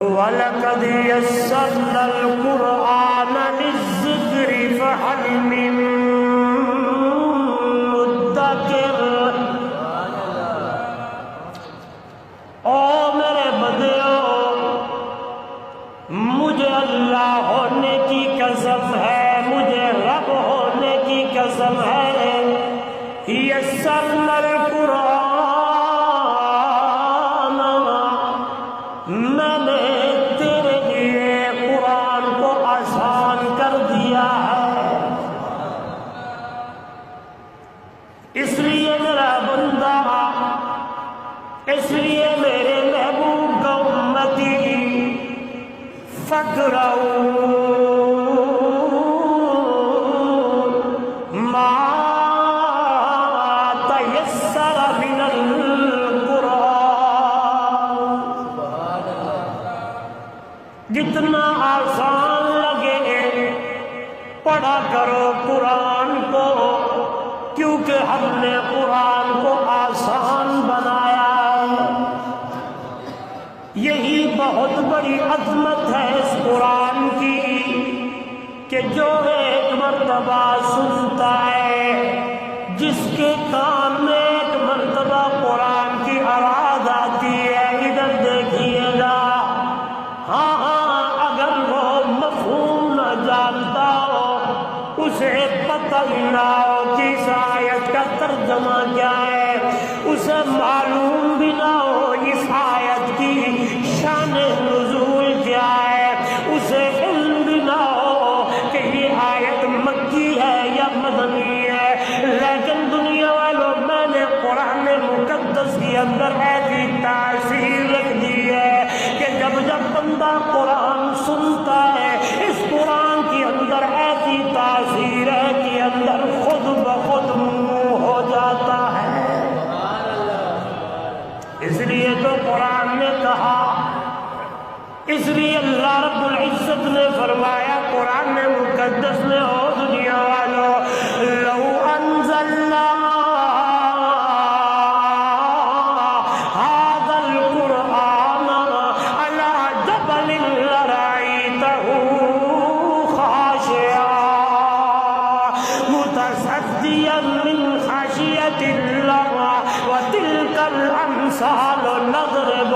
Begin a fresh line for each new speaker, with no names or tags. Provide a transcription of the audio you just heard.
وَلَقَدْ يَسَّرْنَا الْقُرْآنَ لِلذِّكْرِ فَهَلْ مِن مُدَّكِرٍ۔ او میرے بندیو، مجھے اللہ ہونے کی قسم ہے، مجھے رب ہونے کی قسم ہے، یسرنا القرآن، میں نے تیرے لیے قرآن کو آسان کر دیا ہے۔ اس لیے میرا بندہ، اس لیے میرے محبوب کا امتی، فقرؤ ما تیسر من القرآن، جتنا آسان لگے پڑھا کرو قرآن کو، کیونکہ ہم نے قرآن کو آسان بنایا ہے۔ یہی بہت بڑی عظمت ہے اس قرآن کی کہ جو ایک مرتبہ سنتا ہے، جس کے کان میں ایک مرتبہ قرآن کی آواز آتی ہے، ادھر دیکھیے گا، ہاں اگر وہ مفہوم نہ جانتا ہو، اسے پتہ نہ ہو کہ اس آیت کا ترجمہ کیا ہے، اسے معلوم بھی نہ ہو اس آیت کی شان نزول کیا ہے، اسے علم بھی نہ ہو کہ یہ آیت مکی ہے یا مدنی ہے، لیکن دنیا والوں، میں نے قرآن مقدس کے اندر ایسی تاثیر رکھ دی ہے کہ جب بندہ قرآن سنتا ہے، اس قرآن کے اندر ایسی تاثیر ہے کہ اندر خود بخود منہ ہو جاتا ہے۔ اس لیے تو قرآن نے کہا، اس لیے اللہ رب العزت نے فرمایا قرآن مقدس میں، او دنیا والوں، لو انزلنا هذا القرآن على جبل لرأيته خاشعا متصدعا من خشية الله وتلك الأمثال نضرب